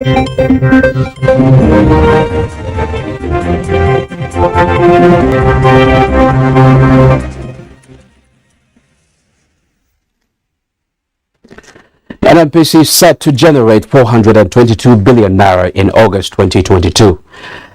NNPC set to generate 422 billion naira in August 2022.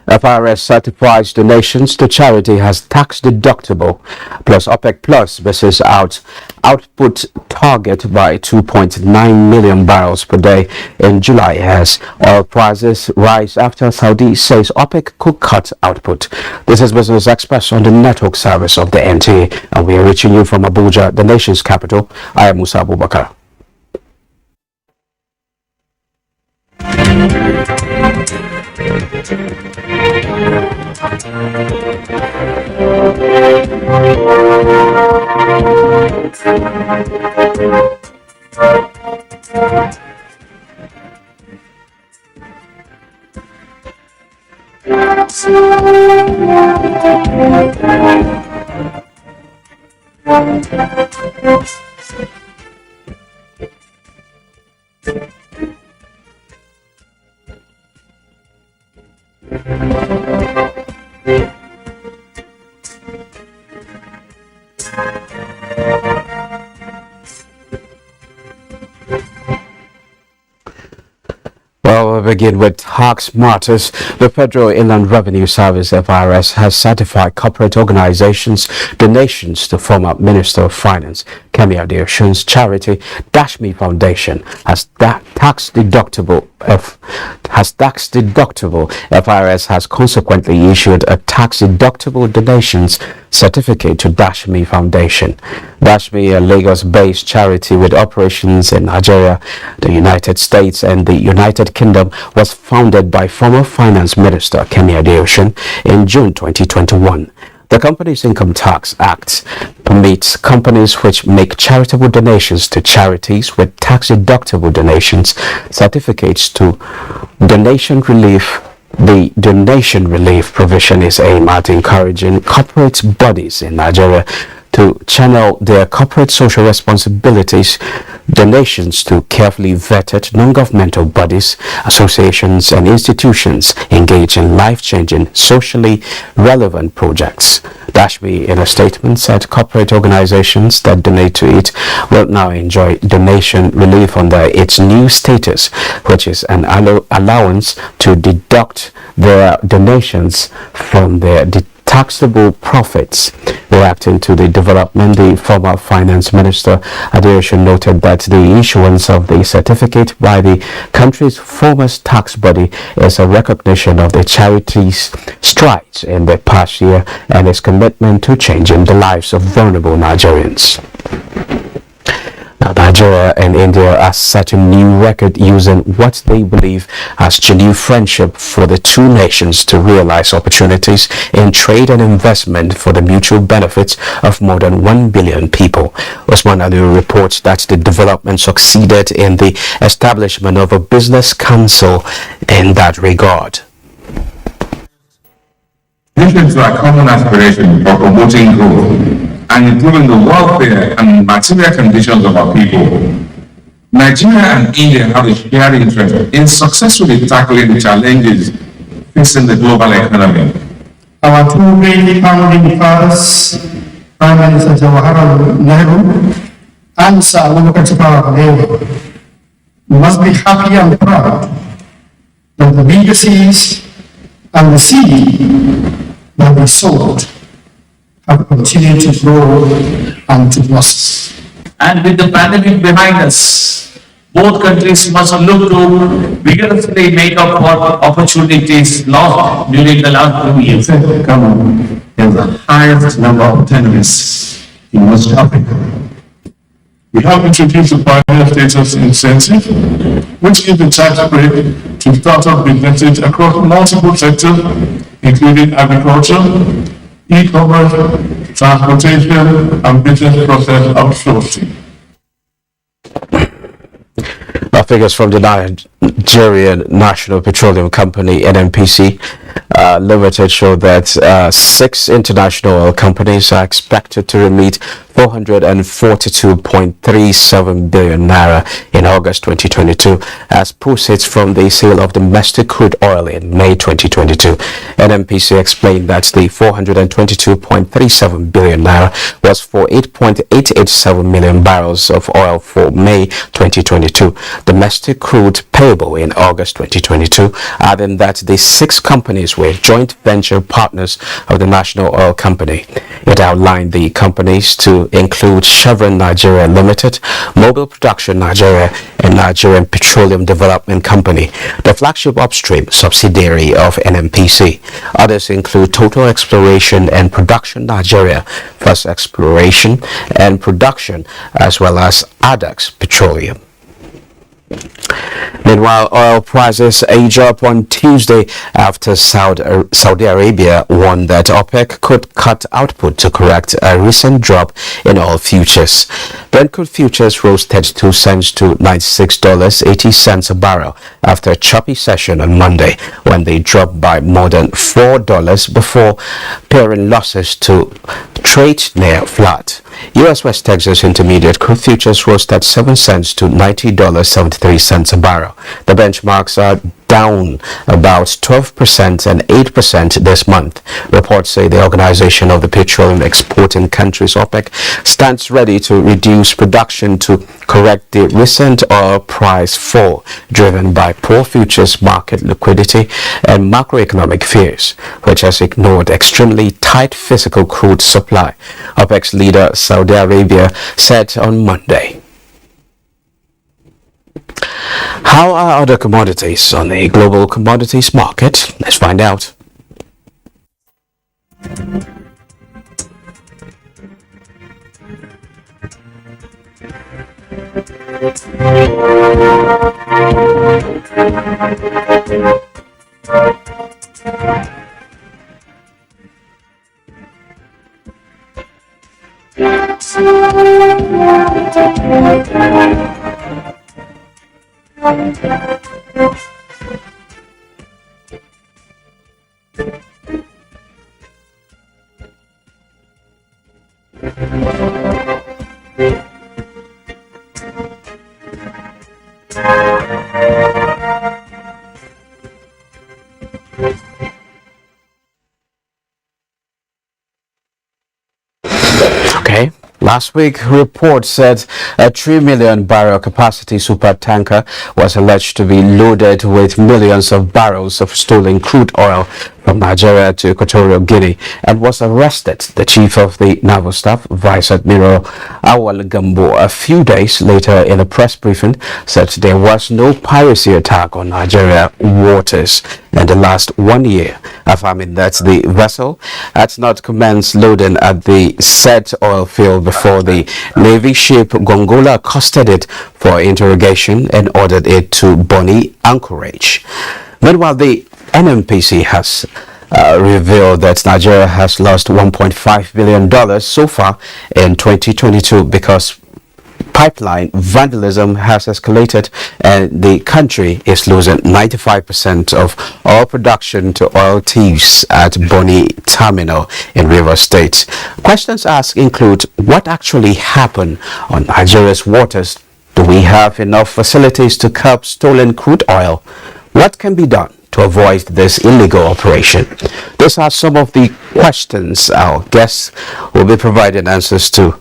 FRS certifies donations to charity has tax deductible plus OPEC plus versus output target by 2.9 million barrels per day in July as oil prices rise after Saudi says OPEC could cut output. This is Business Express on the network service of the NTA, and we are reaching you from Abuja, the nation's capital. I am Musa Abubakar. Well, we'll begin with tax matters. The Federal Inland Revenue Service (FRS) has certified corporate organizations' donations to former Minister of Finance Kemi Adeosun's charity Dashmi Foundation as tax deductible. FRS has consequently issued a tax deductible donations certificate to Dashmi Foundation. Dashmi, a Lagos-based charity with operations in Nigeria, the United States, and the United Kingdom, was founded by former Finance Minister Kemi Adeosun in June 2021. The Companies Income Tax Act permits companies which make charitable donations to charities with tax-deductible donations certificates to donation relief. The donation relief provision is aimed at encouraging corporate bodies in Nigeria to channel their corporate social responsibilities donations to carefully vetted non-governmental bodies, associations, and institutions engaged in life-changing, socially relevant projects. Dashmi, in a statement, said corporate organizations that donate to it will now enjoy donation relief under its new status, which is an allowance to deduct their donations from their taxable profits. Reacting to the development, the former Finance Minister Adeosun noted that the issuance of the certificate by the country's foremost tax body is a recognition of the charity's strides in the past year and its commitment to changing the lives of vulnerable Nigerians. Now, Nigeria and India are setting new record using what they believe as genuine friendship for the two nations to realize opportunities in trade and investment for the mutual benefits of more than 1 billion people. Osman Ali reports that the development succeeded in the establishment of a business council in that regard. Nations are common aspiration for promoting growth and improving the welfare and material conditions of our people. Nigeria and India have a shared interest in successfully tackling the challenges facing the global economy. Our two great founding fathers, Prime Minister Jawaharlal Nehru and Sir Abubakar Tafawa Balewa, must be happy and proud that the legacies and the seed that we sowed have continued to grow and to blossom. And with the pandemic behind us, both countries must look to vigorously make up for opportunities lost during the last 2 years. The government has the highest number of terrorists in West Africa. We have introduced the pioneer status incentive, which gives the tax break to startup businesses across multiple sectors, including agriculture, e-commerce, transportation, and business process outsourcing. Figures from the Nigerian National Petroleum Company (NNPC) Limited showed that 6 international oil companies are expected to remit 442.37 billion naira in August 2022 as proceeds from the sale of domestic crude oil in May 2022. NNPC explained that the 422.37 billion naira was for 8.887 million barrels of oil for May 2022, domestic crude payable in August 2022, adding that the 6 companies were joint venture partners of the National Oil Company. It outlined the companies to include Chevron Nigeria Limited, Mobile Production Nigeria, and Nigerian Petroleum Development Company, the flagship upstream subsidiary of NNPC. Others include Total Exploration and Production Nigeria, First Exploration and Production, as well as Adax Petroleum. Meanwhile, oil prices edge up on Tuesday after Saudi Arabia warned that OPEC could cut output to correct a recent drop in oil futures. Brent crude futures rose 32 cents to $96.80 a barrel after a choppy session on Monday, when they dropped by more than $4 before pairing losses to trade near flat. U.S. West Texas Intermediate crude futures rose 37 cents to $90.73 a barrel. The benchmarks are down about 12% and 8% this month. Reports say the Organization of the Petroleum Exporting Countries, OPEC, stands ready to reduce production to correct the recent oil price fall, driven by poor futures market liquidity and macroeconomic fears, which has ignored extremely tight physical crude supply, OPEC's leader Saudi Arabia said on Monday. How are other commodities on the global commodities market? Let's find out. Okay. Last week, reports said a 3 million barrel capacity super tanker was alleged to be loaded with millions of barrels of stolen crude oil from Nigeria to Equatorial Guinea and was arrested. The chief of the naval staff, Vice Admiral Awal Gambo, a few days later in a press briefing said there was no piracy attack on Nigeria waters in the last 1 year, affirming that the vessel had not commenced loading at the said oil field before the Navy ship Gongola accosted it for interrogation and ordered it to Bonny Anchorage. Meanwhile, the NNPC has revealed that Nigeria has lost $1.5 billion so far in 2022 because pipeline vandalism has escalated and the country is losing 95% of oil production to oil thieves at Bonny Terminal in Rivers State. Questions asked include what actually happened on Nigeria's waters? Do we have enough facilities to curb stolen crude oil? What can be done to avoid this illegal operation? These are some of the questions our guests will be providing answers to.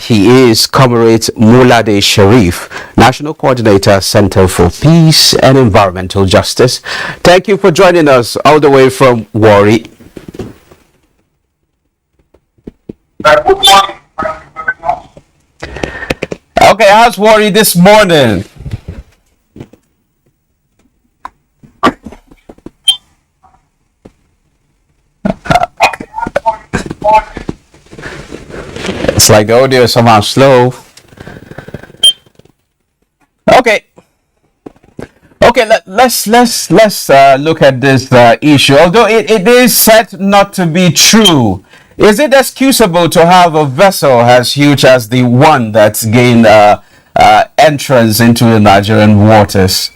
He is Comrade Mulade Sharif, National Coordinator, Center for Peace and Environmental Justice. Thank you for joining us all the way from Warri. Okay, how's Warri this morning? It's like the audio is somehow slow. Okay. Let's look at this issue. Although it is said not to be true, is it excusable to have a vessel as huge as the one that's gained entrance into the Nigerian waters?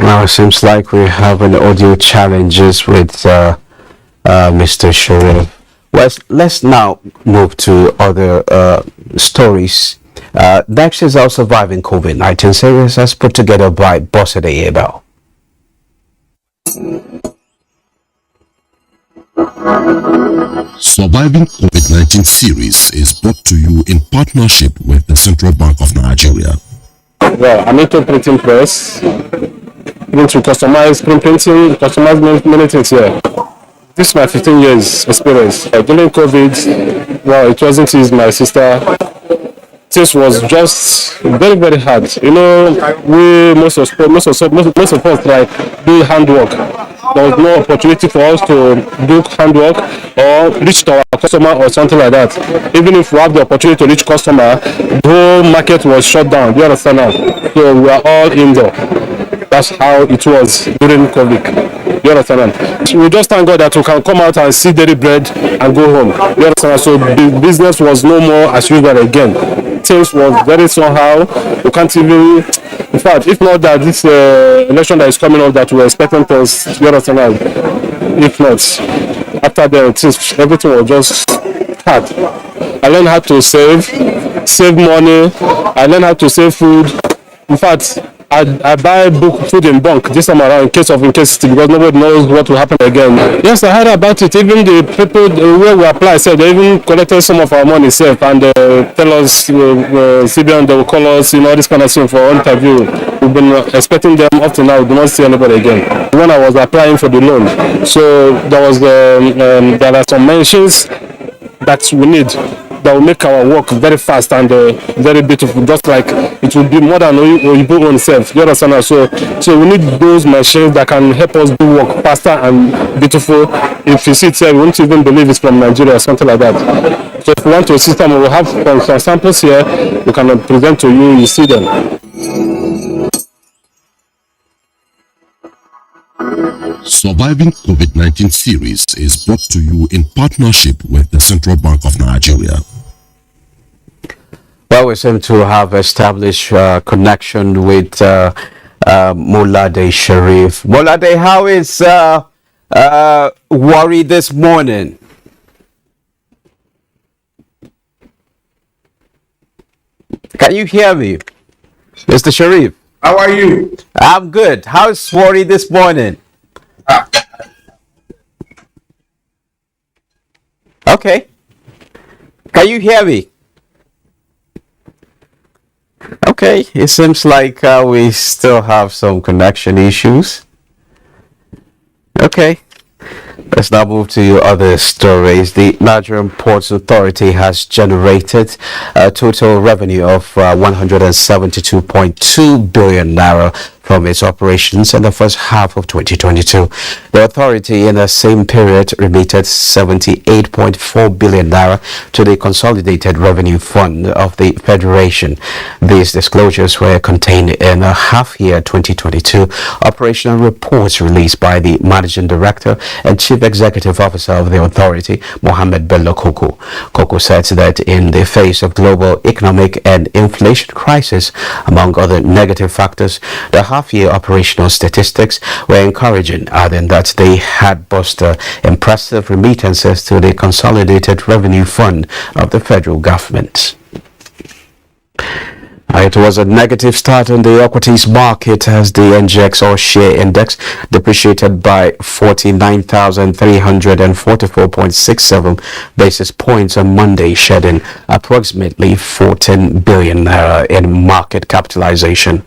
Now it seems like we have an audio challenges with Mr. Sharif. Let's now move to other stories. Vaccines are surviving COVID-19 series as put together by Bossede Abel. Surviving COVID-19 series is brought to you in partnership with the Central Bank of Nigeria. Well, I'm into printing press, into customized print printing, customized many things here. This is my 15 years experience. During COVID, well, it wasn't easy, my sister. This was just very, very hard. You know, most of us like do handwork. There was no opportunity for us to do handwork or reach to our customer or something like that. Even if we have the opportunity to reach customer, the whole market was shut down. Do you understand now? So we are all indoor. That's how it was during COVID. You understand? We just thank God that we can come out and see daily bread and go home. You understand? So the business was no more as usual again. Things was very somehow. We can't even. In fact, if not that this election that is coming up that we are expecting things, you understand? If not, after the everything was just hard. I learned how to save money. I learned how to save food. In fact, I buy food in bulk this time around in case because nobody knows what will happen again. Yes, I heard about it. Even the people where we apply said they even collected some of our money safe and tell us CBN they will call us, you know, this kind of thing for interview. We've been expecting them up to now. We do not see anybody again. When I was applying for the loan, so there was there are some mentions that we need that will make our work very fast and very beautiful, just like it will be more than Oyibo own self. You understand? So we need those machines that can help us do work faster and beautiful. If you see it here, we won't even believe it's from Nigeria or something like that. So if you want to see them, we will have some samples here. We can present to you. You see them. Surviving COVID-19 series is brought to you in partnership with the Central Bank of Nigeria. Well, we seem to have established connection with Molade Sharif. Molade, how is Worry this morning? Can you hear me, Mr. Sharif? How are you? I'm good. How's Worry this morning? Okay. Can you hear me? Okay, it seems like we still have some connection issues. Okay, let's now move to your other stories. The Nigerian Ports Authority has generated a total revenue of 172.2 billion naira from its operations in the first half of 2022. The authority in the same period remitted 78.4 billion naira to the Consolidated Revenue Fund of the Federation. These disclosures were contained in a half-year 2022 operational report released by the Managing Director and Chief Executive Officer of the authority, Mohammed Bello Koko. Koko said that in the face of global economic and inflation crisis, among other negative factors, the half-year operational statistics were encouraging, adding that they had boasted impressive remittances to the Consolidated Revenue Fund of the federal government. It was a negative start in the equities market as the NGX or share index depreciated by 49,344.67 basis points on Monday, shedding approximately 14 billion naira in market capitalization.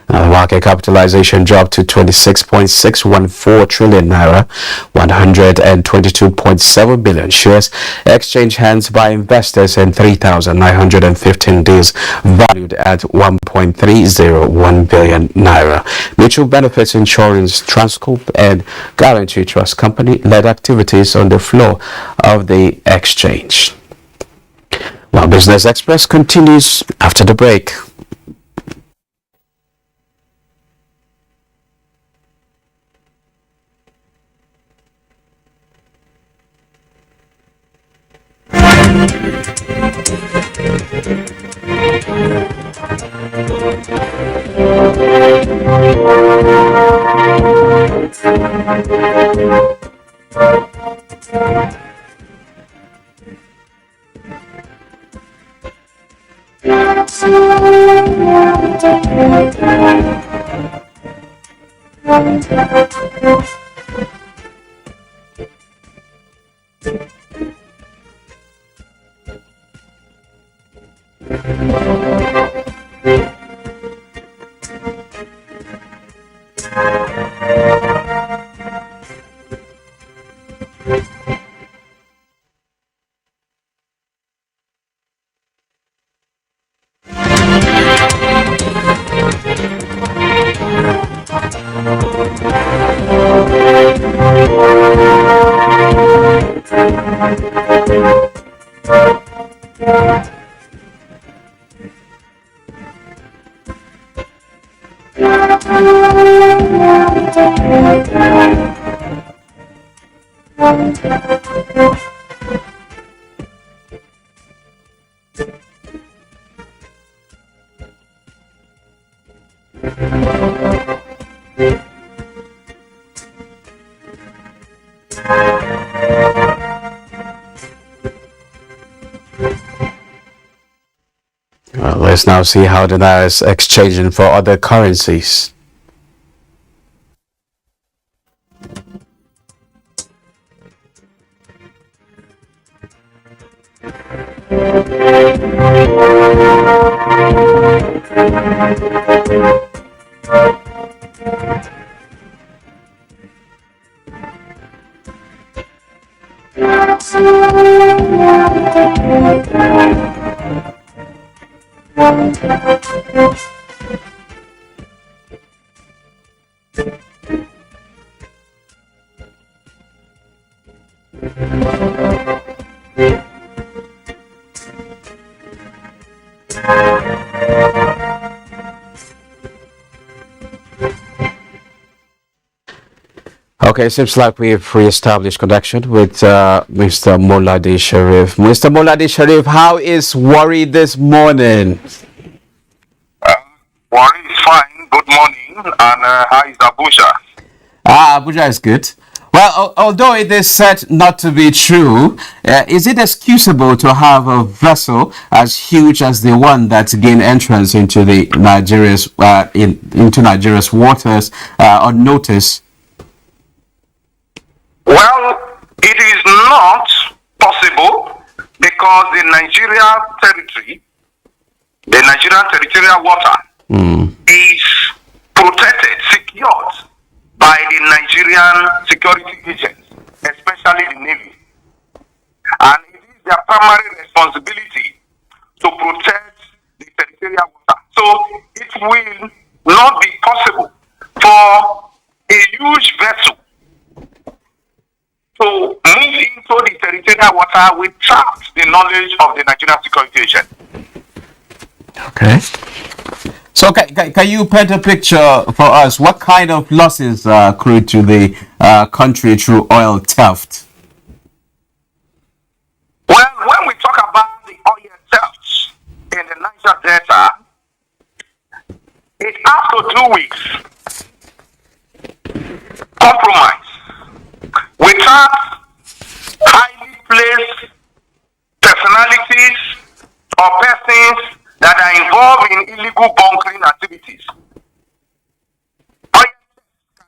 The market capitalization dropped to 26.614 trillion naira, 122.7 billion shares exchanged hands by investors in 3,915 deals valued at 1.301 billion naira. Mutual Benefits Insurance, Transcorp and Guarantee Trust Company led activities on the floor of the exchange. While Business Express continues after the break. Let's now see how the naira is exchanging for other currencies. Okay, seems like we've re-established connection with Mr. Molade Sharif. Mr. Molade Sharif, how is Worry this morning? Worry is fine. Good morning. And how is Abuja? Abuja is good. Well, although it is said not to be true, is it excusable to have a vessel as huge as the one that gained entrance into the into Nigeria's waters unnoticed? Well, it is not possible because the Nigerian territorial water is protected, secured by the Nigerian security agents, especially the Navy. And it is their primary responsibility to protect the territorial water. So it will not be possible for a huge vessel to move into the territorial water without the knowledge of the Nigerian security agent. Okay. So can you paint a picture for us? What kind of losses accrued to the country through oil theft? Well, when we talk about the oil theft in the Niger Delta, it has to do with compromise without highly placed personalities or persons that are involved in illegal bunkering activities. Oil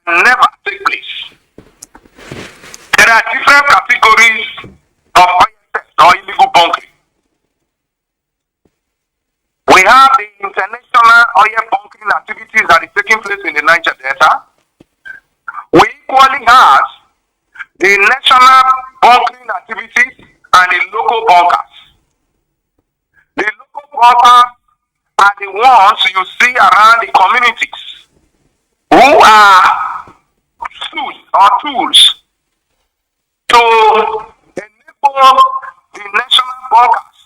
can never take place. There are different categories of oil theft or illegal bunkering. We have the international oil bunkering activities that is the national bunkering activities and the local bunkers. The local bunkers are the ones you see around the communities who are tools to enable the national bunkers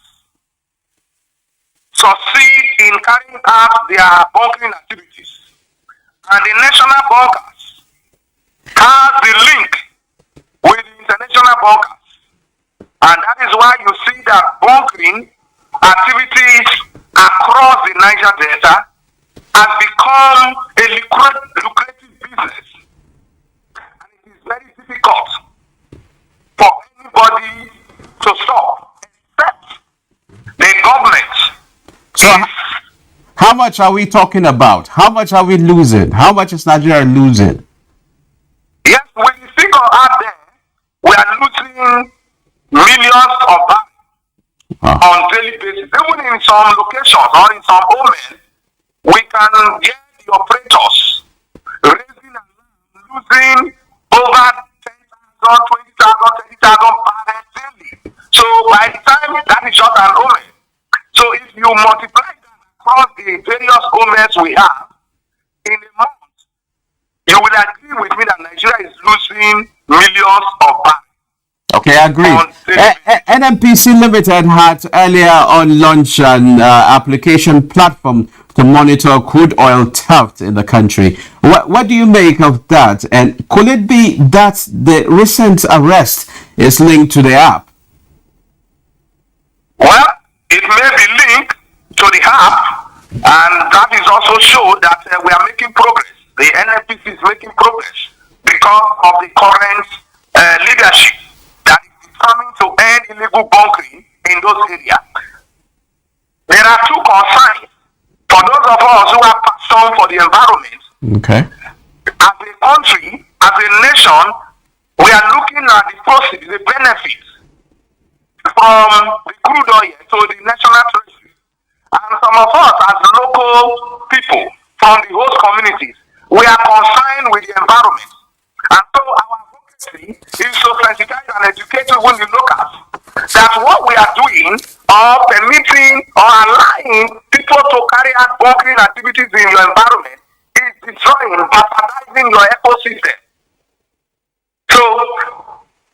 succeed in carrying out their bunkering activities. And the national bunkers have the link with the international bunkers. And that is why you see that bunkering activities across the Niger Delta has become a lucrative business. And it is very difficult for anybody to stop, except the government. So, how much are we talking about? How much are we losing? How much is Nigeria losing? Yes, with the figure out there, we are losing millions of barrels on daily basis. Even in some locations or in some homes, we can get the operators raising and losing over 10,000, 20,000, 30,000 barrels daily. So by the time that is just an home. So if you multiply that across the various homes we have in a month, you will agree with me that Nigeria is losing millions of barrels. Okay, I agree. NMPC Limited had earlier on launched an application platform to monitor crude oil theft in the country. What do you make of that? And could it be that the recent arrest is linked to the app? Well, it may be linked to the app, and that is also show that we are making progress. The NMPC is making progress because of the current leadership that is determined to end illegal bunkering in those areas. There are two concerns for those of us who are passion for the environment. Okay. As a country, as a nation, we are looking at the proceeds, the benefits from the crude oil to the national treasury. And some of us as local people from the host communities, we are concerned with the environment. And so our advocacy is to sensitize and educate even the locals that what we are doing or permitting or allowing people to carry out bunkering activities in your environment is destroying, bastardizing your ecosystem. So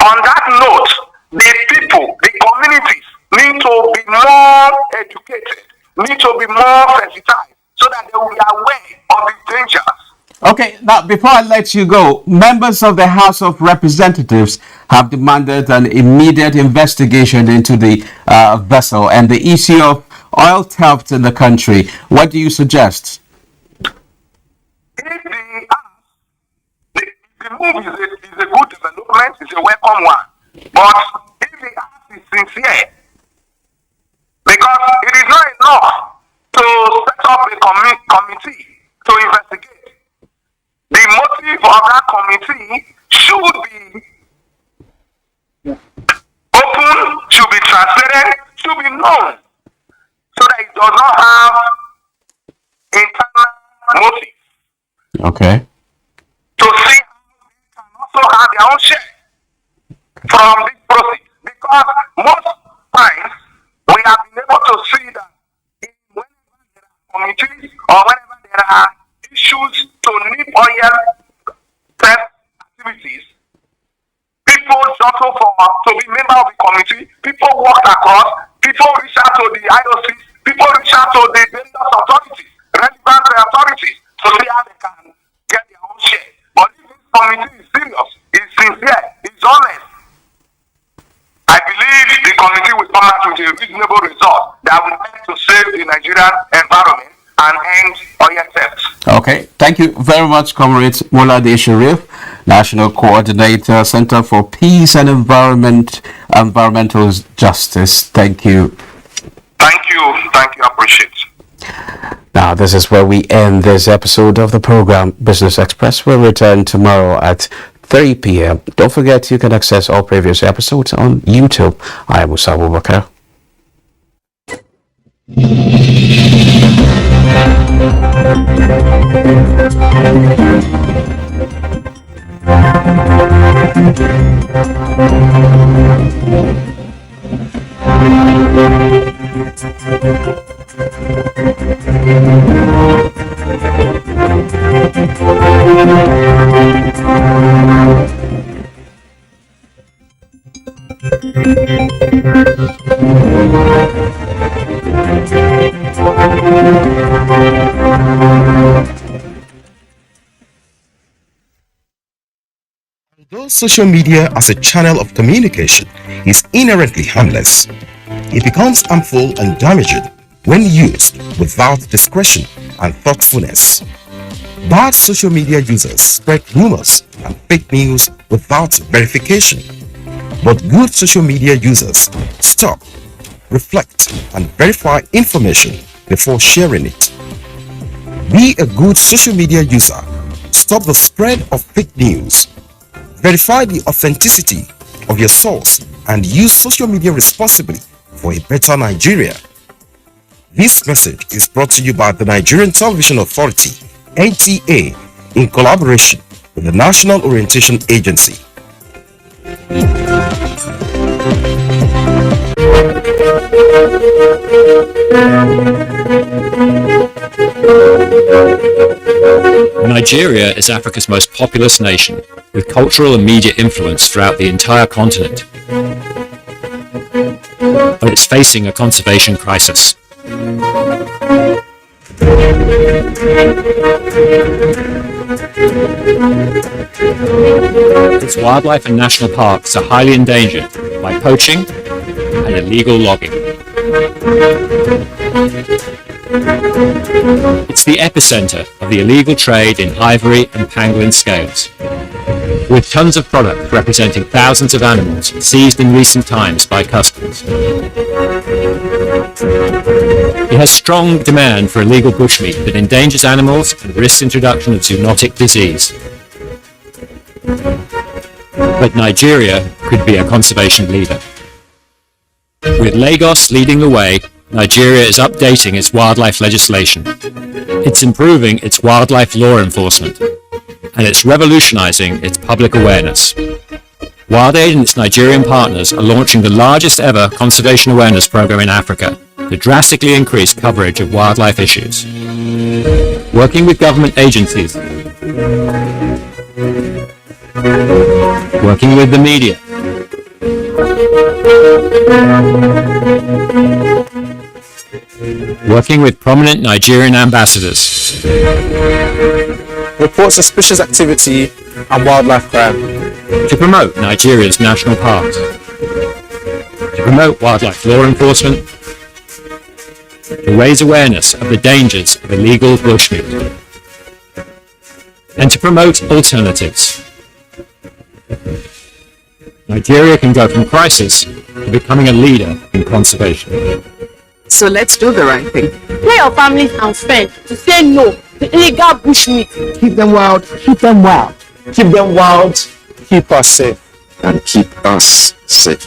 on that note, the people, the communities need to be more educated, need to be more sensitized so that they will be aware of the dangers. Okay, now before I let you go, members of the House of Representatives have demanded an immediate investigation into the vessel and the issue of oil theft in the country. What do you suggest? If the move is a good development, it's a welcome one. But if the act is sincere, because it is not enough to set up a committee to investigate. The motive of that committee should be open, should be transparent, should be known, so that it does not have internal motive. Okay. To see how they can also have their own share from this process. Because most times we have been able to see that whenever there are committees or whenever there are issues to nip oil theft activities, people jostle for to be member of the committee, people walk across, people reach out to the IOCs, people reach out to the various authorities, relevant authorities, to see how they can get their own share. But if this committee is serious, is sincere, is honest, I believe the committee will come out with a reasonable result that will help to save the Nigerian environment and end oil theft. Okay, thank you very much, Comrade Molade Sharif, National Coordinator, Center for Peace and Environmental Justice. Thank you. Thank you, I appreciate it. Now, this is where we end this episode of the program Business Express. We'll return tomorrow at 3 p.m. Don't forget you can access all previous episodes on YouTube. I am Musa Abubakar. Although social media as a channel of communication is inherently harmless, it becomes harmful and damaging when used without discretion and thoughtfulness. Bad social media users spread rumors and fake news without verification. But good social media users stop, reflect, and verify information before sharing it. Be a good social media user. Stop the spread of fake news. Verify the authenticity of your source and use social media responsibly for a better Nigeria. This message is brought to you by the Nigerian Television Authority, NTA, in collaboration with the National Orientation Agency. Nigeria is Africa's most populous nation, with cultural and media influence throughout the entire continent. But it's facing a conservation crisis. Its wildlife and national parks are highly endangered by poaching and illegal logging. It's the epicenter of the illegal trade in ivory and pangolin scales, with tons of product representing thousands of animals seized in recent times by customs. It has strong demand for illegal bushmeat that endangers animals and risks introduction of zoonotic disease. But Nigeria could be a conservation leader. With Lagos leading the way, Nigeria is updating its wildlife legislation. It's improving its wildlife law enforcement, and it's revolutionizing its public awareness. WildAid and its Nigerian partners are launching the largest ever conservation awareness program in Africa to drastically increase coverage of wildlife issues. Working with government agencies, working with the media, working with prominent Nigerian ambassadors. Report suspicious activity and wildlife crime. To promote Nigeria's national parks. To promote wildlife law enforcement. To raise awareness of the dangers of illegal bushmeat. And to promote alternatives. Nigeria can go from crisis to becoming a leader in conservation. So let's do the right thing. Tell your families and friends to say no to illegal bushmeat. Keep them wild, keep them wild. Keep them wild, keep us safe. And keep us safe.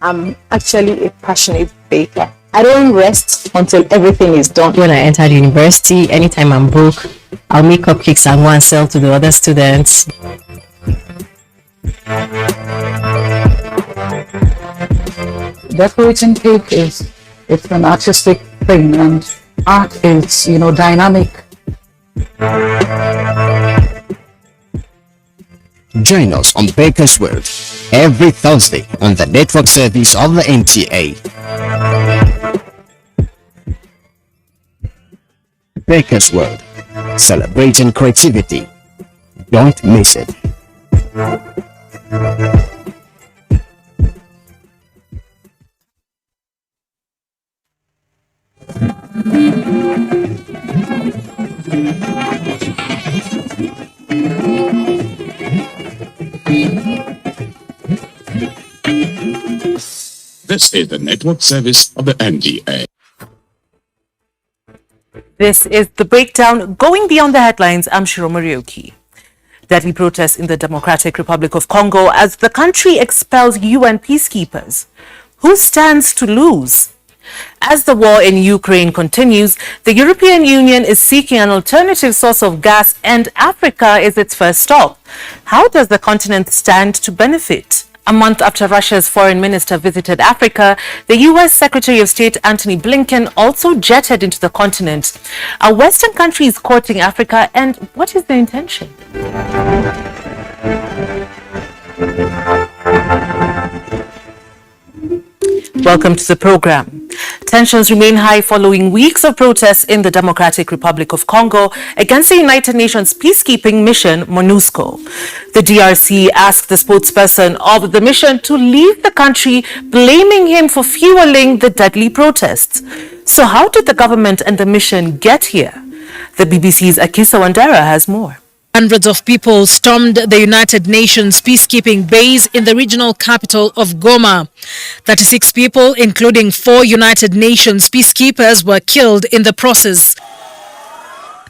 I'm actually a passionate baker. I don't rest until everything is done. When I entered university, anytime I'm broke, I'll make cupcakes and go and sell to the other students. Decorating cake it's an artistic thing, and art is, dynamic. Join us on Baker's World every Thursday on the network service of the NTA. Baker's World, celebrating creativity. Don't miss it. This is the network service of the NTA. This is The Breakdown. Going beyond the headlines, I'm Shiro Marioki. Deadly protests in the Democratic Republic of Congo as the country expels UN peacekeepers. Who stands to lose? As the war in Ukraine continues, the European Union is seeking an alternative source of gas and Africa is its first stop. How does the continent stand to benefit? A month after Russia's foreign minister visited Africa, the U.S. Secretary of State Antony Blinken also jetted into the continent. Are Western countries courting Africa, and what is their intention? Welcome to the program. Tensions remain high following weeks of protests in the Democratic Republic of Congo against the United Nations peacekeeping mission, MONUSCO. The DRC asked the spokesperson of the mission to leave the country, blaming him for fueling the deadly protests. So how did the government and the mission get here? The BBC's Akisa Wandera has more. Hundreds of people stormed the United Nations peacekeeping base in the regional capital of Goma. 36 people, including 4 United Nations peacekeepers, were killed in the process.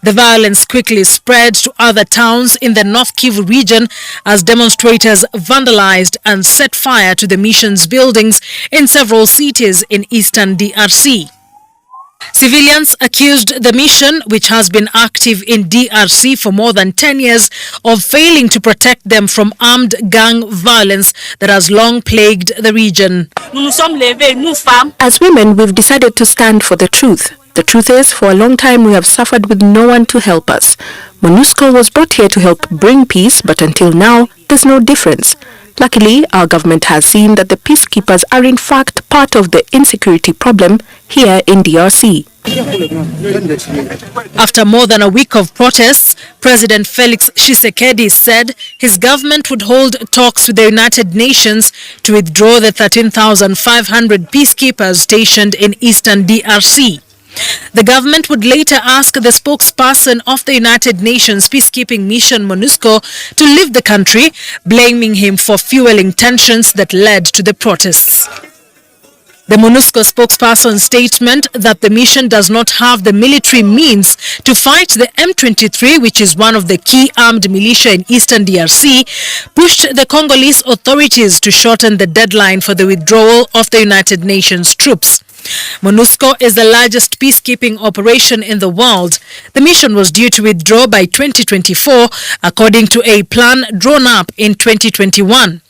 The violence quickly spread to other towns in the North Kivu region as demonstrators vandalized and set fire to the mission's buildings in several cities in eastern DRC. Civilians accused the mission, which has been active in DRC for more than 10 years, of failing to protect them from armed gang violence that has long plagued the region. As women, we've decided to stand for the truth. The truth is, for a long time we have suffered with no one to help us. MONUSCO was brought here to help bring peace, but until now, there's no difference. Luckily, our government has seen that the peacekeepers are in fact part of the insecurity problem here in DRC. After more than a week of protests, President Felix Tshisekedi said his government would hold talks with the United Nations to withdraw the 13,500 peacekeepers stationed in eastern DRC. The government would later ask the spokesperson of the United Nations peacekeeping mission MONUSCO to leave the country, blaming him for fueling tensions that led to the protests. The MONUSCO spokesperson's statement that the mission does not have the military means to fight the M23, which is one of the key armed militia in eastern DRC, pushed the Congolese authorities to shorten the deadline for the withdrawal of the United Nations troops. MONUSCO is the largest peacekeeping operation in the world. The mission was due to withdraw by 2024, according to a plan drawn up in 2021.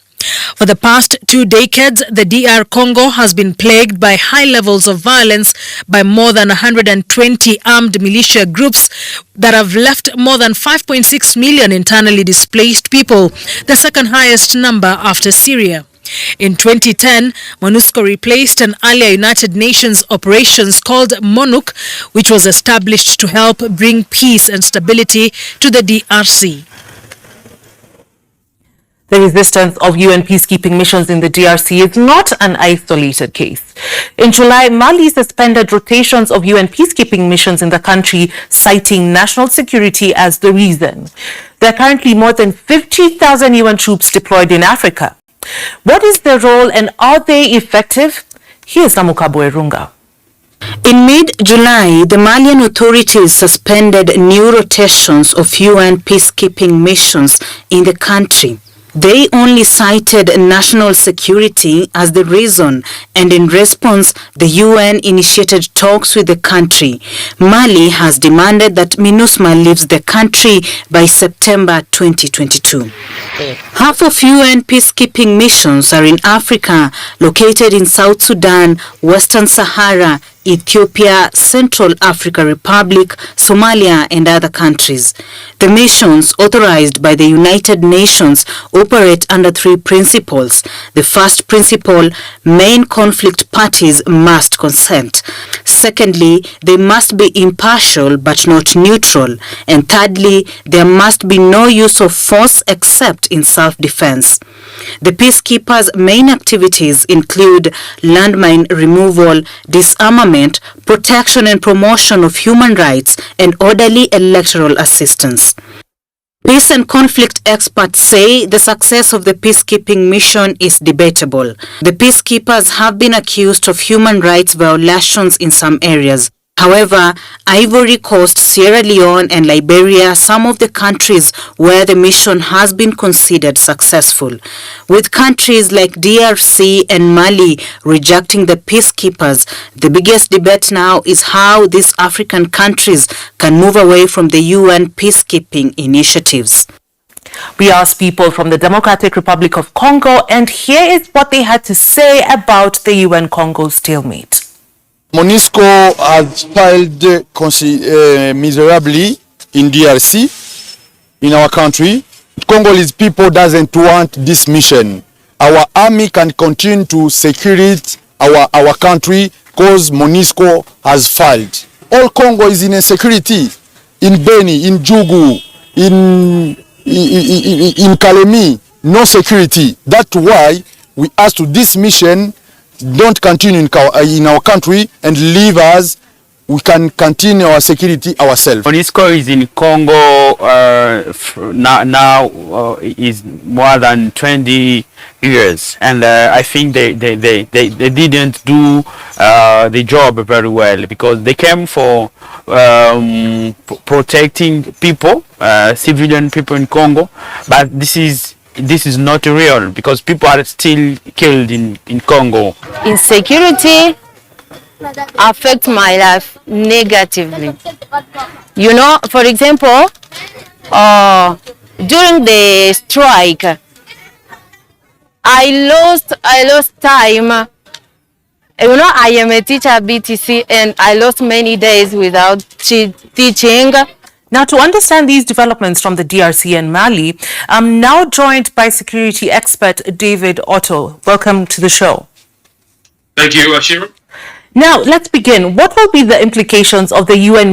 For the past 2 decades, the DR Congo has been plagued by high levels of violence by more than 120 armed militia groups that have left more than 5.6 million internally displaced people, the second highest number after Syria. In 2010, MONUSCO replaced an earlier United Nations operations called MONUC, which was established to help bring peace and stability to the DRC. The resistance of UN peacekeeping missions in the DRC is not an isolated case. In July, Mali suspended rotations of UN peacekeeping missions in the country, citing national security as the reason. There are currently more than 50,000 UN troops deployed in Africa. What is their role and are they effective? Here's Samukabo Erunga. In mid-July, the Malian authorities suspended new rotations of UN peacekeeping missions in the country. They only cited national security as the reason, and in response, the UN initiated talks with the country. Mali has demanded that MINUSMA leaves the country by September 2022. Half of UN peacekeeping missions are in Africa, located in South Sudan, Western Sahara, Ethiopia, Central African Republic, Somalia, and other countries. The missions, authorized by the United Nations, operate under 3 principles. The first principle, main conflict parties must consent. Secondly, they must be impartial but not neutral. And thirdly, there must be no use of force except in self-defense. The peacekeepers' main activities include landmine removal, disarmament, protection and promotion of human rights, and orderly electoral assistance. Peace and conflict experts say the success of the peacekeeping mission is debatable. The peacekeepers have been accused of human rights violations in some areas. However, Ivory Coast, Sierra Leone and Liberia are some of the countries where the mission has been considered successful, with countries like DRC and Mali rejecting the peacekeepers. The biggest debate now is how these African countries can move away from the UN peacekeeping initiatives. We asked people from the Democratic Republic of Congo, and here is what they had to say about the UN Congo stalemate. MONUSCO has failed miserably in DRC, in our country. Congolese people doesn't want this mission. Our army can continue to secure our country because MONUSCO has failed. All Congo is in insecurity, in Beni, in Jugu, in Kalemi, no security. That's why we asked to this mission don't continue in our country and leave us. We can continue our security ourselves. MONUSCO is in Congo now is more than 20 years, and I think they didn't do the job very well, because they came for protecting people, civilian people in Congo, but this is not real, because people are still killed in Congo. Insecurity affects my life negatively. You know, for example, during the strike, I lost time. You know, I am a teacher at BTC, and I lost many days without teaching. Now, to understand these developments from the DRC and Mali, I'm now joined by security expert David Otto. Welcome to the show. Thank you, Ashira. Now, let's begin. What will be the implications of the UN